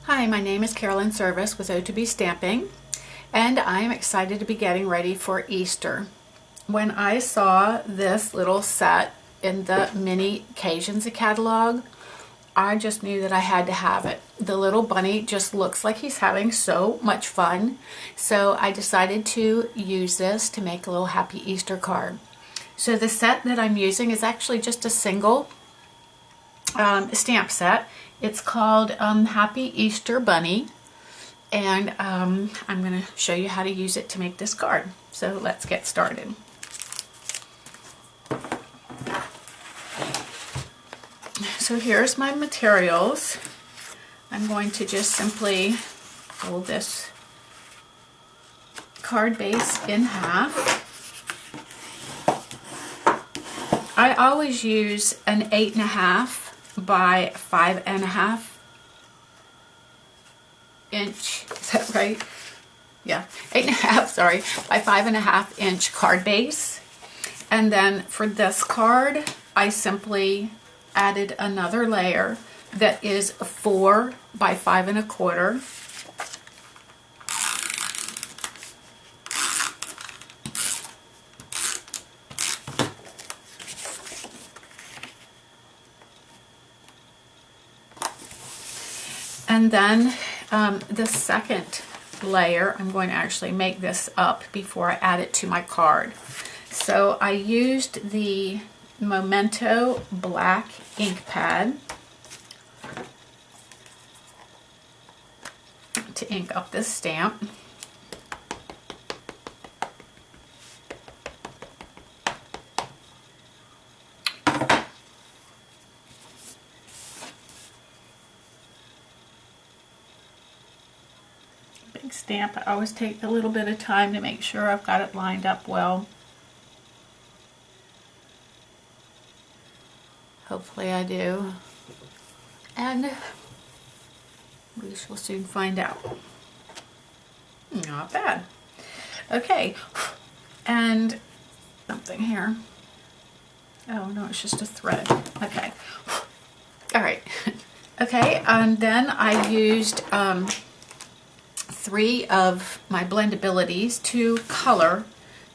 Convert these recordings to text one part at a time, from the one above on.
Hi, my name is Carolyn Serviss with O2B Stamping, and I am excited to be getting ready for Easter. When I saw this little set in the Mini Occasions catalog, I just knew that I had to have it. The little bunny just looks like he's having so much fun, so I decided to use this to make a little Happy Easter card. So the set that I'm using is actually just a single stamp set. It's called Happy Easter Bunny, and I'm going to show you how to use it to make this card. So let's get started. So here's my materials. I'm going to just simply fold this card base in half. I always use an 8.5 by 5.5 inch, is that right? Yeah, 8.5, sorry, by 5.5 inch card base. And then for this card, I simply added another layer that is 4 by 5.25. And then the second layer, I'm going to actually make this up before I add it to my card. So I used the Memento black ink pad to ink up this stamp. Big stamp. I always take a little bit of time to make sure I've got it lined up well. Hopefully I do. And we shall soon find out. Not bad. Okay, and something here. Oh no, it's just a thread. Okay. All right. Okay, and then I used 3 of my blendabilities to color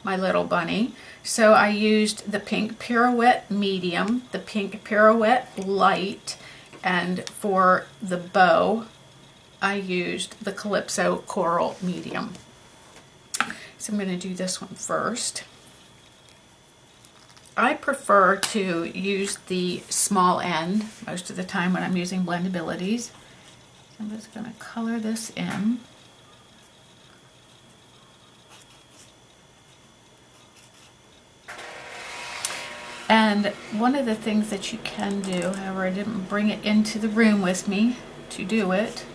my little bunny. So I used the pink Pirouette medium, the pink Pirouette light, and for the bow I used the Calypso coral medium. So I'm going to do this one first. I prefer to use the small end most of the time when I'm using blendabilities. I'm just going to color this in. And one of the things that you can do, however I didn't bring it into the room with me to do it,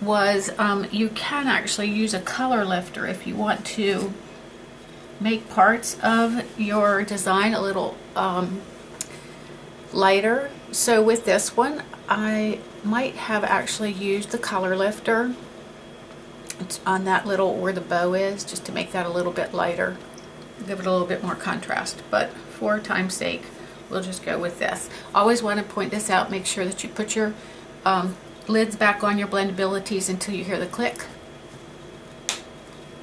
was you can actually use a color lifter if you want to make parts of your design a little lighter. So with this one, I might have actually used the color lifter. It's on that little where the bow is, just to make that a little bit lighter. Give it a little bit more contrast, but for time's sake, we'll just go with this. Always want to point this out, make sure that you put your lids back on your blendabilities until you hear the click.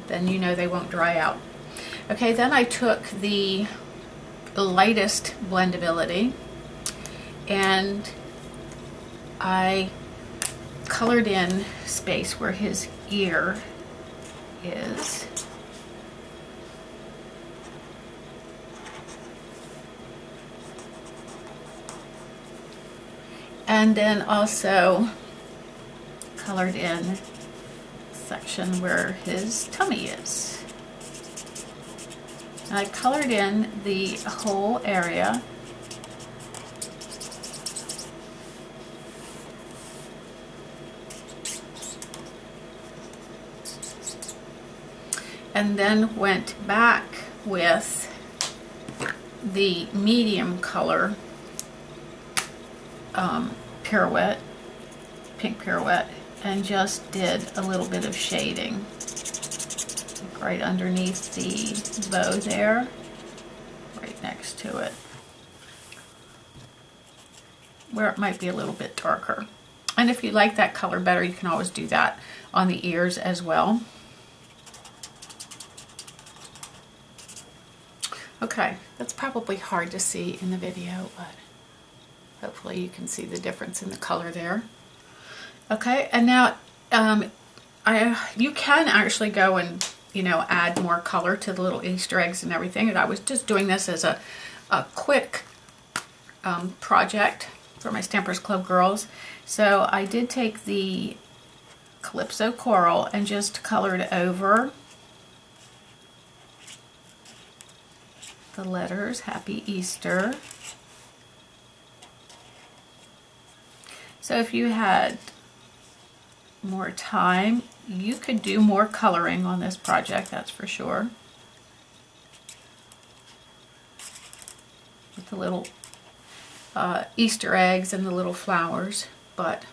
Then you know they won't dry out. Okay, then I took the lightest blendability and I colored in space where his ear is. And then also colored in the section where his tummy is. And I colored in the whole area. And then went back with the medium color Pirouette, pink Pirouette, and just did a little bit of shading right underneath the bow there, right next to it. where it might be a little bit darker. And if you like that color better, you can always do that on the ears as well. Okay, that's probably hard to see in the video, but hopefully you can see the difference in the color there. Okay, and now you can actually go and, you know, add more color to the little Easter eggs and everything. And I was just doing this as a quick project for my Stampers Club girls. So I did take the Calypso Coral and just colored over the letters Happy Easter. So if you had more time, you could do more coloring on this project, that's for sure. With the little Easter eggs and the little flowers, but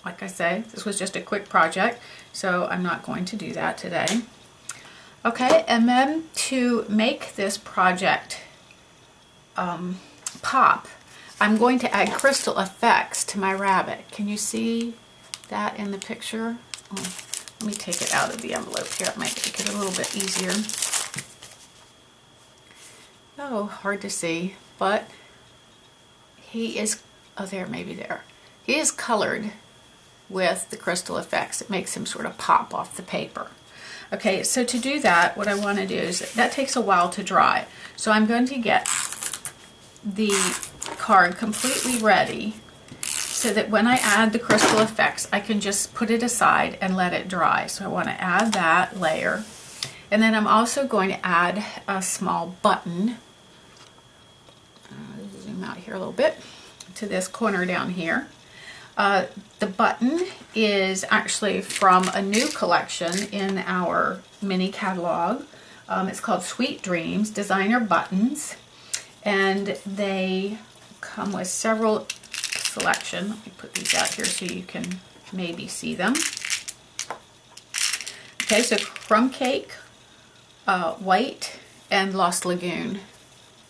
like I say, this was just a quick project, so I'm not going to do that today. Okay, and then to make this project pop, I'm going to add crystal effects to my rabbit. Can you see that in the picture? Oh, let me take it out of the envelope here. It might make it a little bit easier. Oh, hard to see, but he is, oh there, maybe there. He is colored with the crystal effects. It makes him sort of pop off the paper. Okay, so to do that, what I want to do is, that takes a while to dry. So I'm going to get the card completely ready so that when I add the crystal effects, I can just put it aside and let it dry. So I want to add that layer. And then I'm also going to add a small button. Zoom out here a little bit to this corner down here. The button is actually from a new collection in our mini catalog. It's called Sweet Dreams Designer Buttons, and they come with several selection. Let me put these out here so you can maybe see them. Okay, so Crumb Cake, White, and Lost Lagoon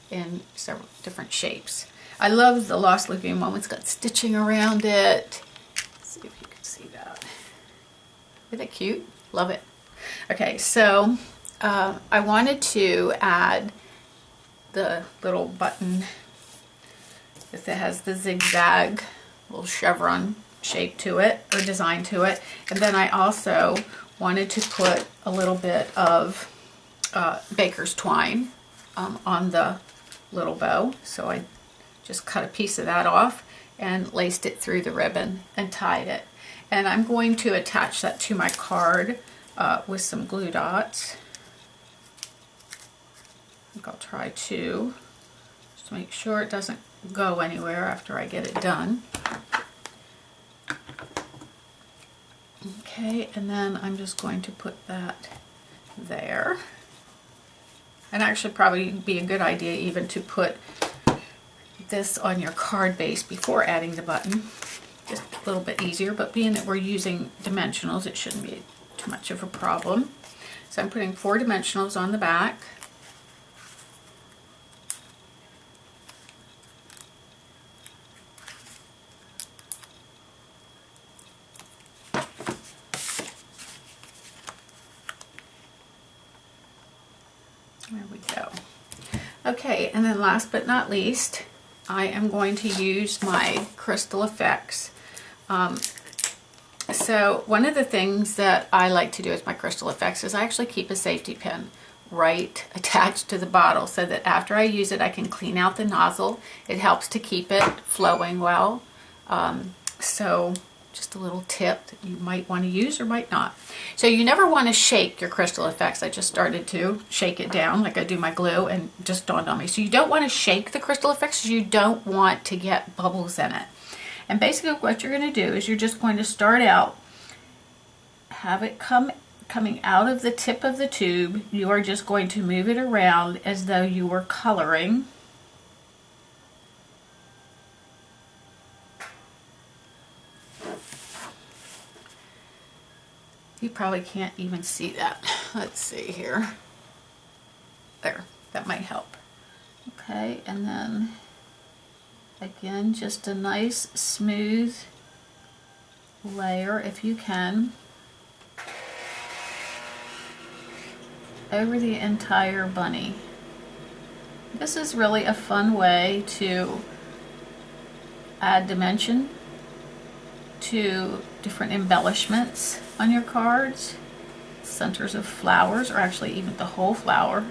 in several different shapes. I love the Lost Lagoon one. It's got stitching around it. Let's see if you can see that. Isn't it cute? Love it. Okay, so I wanted to add the little button that has the zigzag little chevron shape to it, or design to it. And then I also wanted to put a little bit of baker's twine on the little bow. So I just cut a piece of that off and laced it through the ribbon and tied it. And I'm going to attach that to my card with some glue dots. I think I'll try two, just to make sure it doesn't go anywhere after I get it done. Okay, and then I'm just going to put that there. And actually probably be a good idea even to put this on your card base before adding the button. Just a little bit easier, but being that we're using dimensionals, it shouldn't be too much of a problem. So I'm putting 4 dimensionals on the back. There we go. Okay, and then last but not least, I am going to use my crystal effects. So one of the things that I like to do with my crystal effects is I actually keep a safety pin right attached to the bottle so that after I use it I can clean out the nozzle. It helps to keep it flowing well. So just a little tip that you might want to use or might not. So you never want to shake your crystal effects. I just started to shake it down like I do my glue, and just dawned on me. So you don't want to shake the crystal effects because you don't want to get bubbles in it. And basically what you're going to do is you're just going to start out, have it coming out of the tip of the tube. You are just going to move it around as though you were coloring. You probably can't even see that. Let's see here. There, that might help. Okay, and then again, just a nice smooth layer, if you can, over the entire bunny. This is really a fun way to add dimension to different embellishments on your cards, centers of flowers, or actually even the whole flower.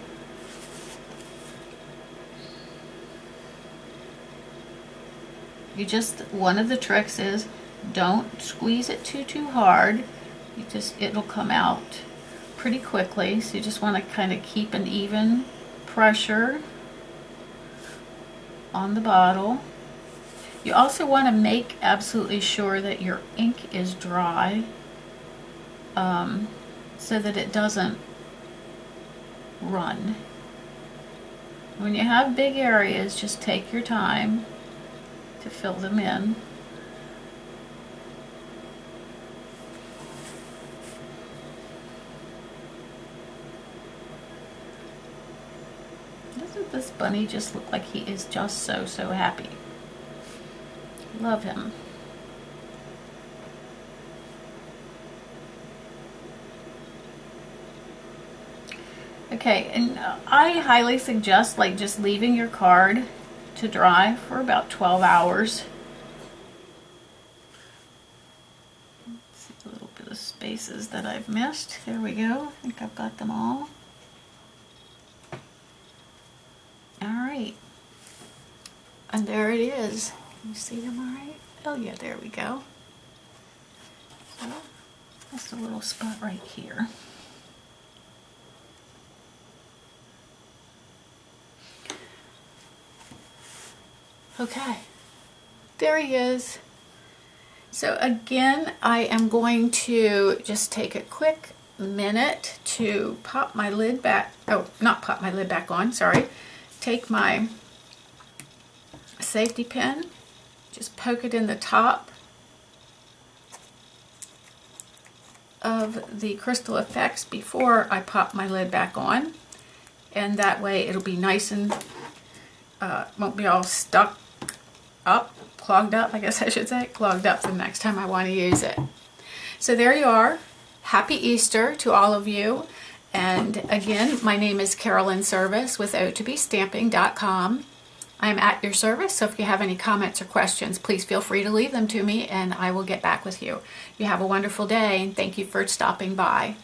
One of the tricks is don't squeeze it too hard. It'll come out pretty quickly, so you just want to kind of keep an even pressure on the bottle. You also want to make absolutely sure that your ink is dry, so that it doesn't run. When you have big areas, just take your time to fill them in. Doesn't this bunny just look like he is just so happy? Love him. Okay, and I highly suggest just leaving your card to dry for about 12 hours. Let's see a little bit of spaces that I've missed. There we go. I think I've got them all. Alright. And there it is. Can you see them alright? Oh yeah, there we go. So, just a little spot right here. Okay, there he is. So again, I am going to just take a quick minute to pop my lid back, oh, not pop my lid back on, sorry. Take my safety pin, just poke it in the top of the Crystal Effects before I pop my lid back on. And that way it'll be nice and won't be all stuck up, clogged up, I guess I should say, clogged up the next time I want to use it. So there you are. Happy Easter to all of you. And again, my name is Carolyn Serviss with O2Bstamping.com. I'm at your service, so if you have any comments or questions, please feel free to leave them to me and I will get back with you. You have a wonderful day and thank you for stopping by.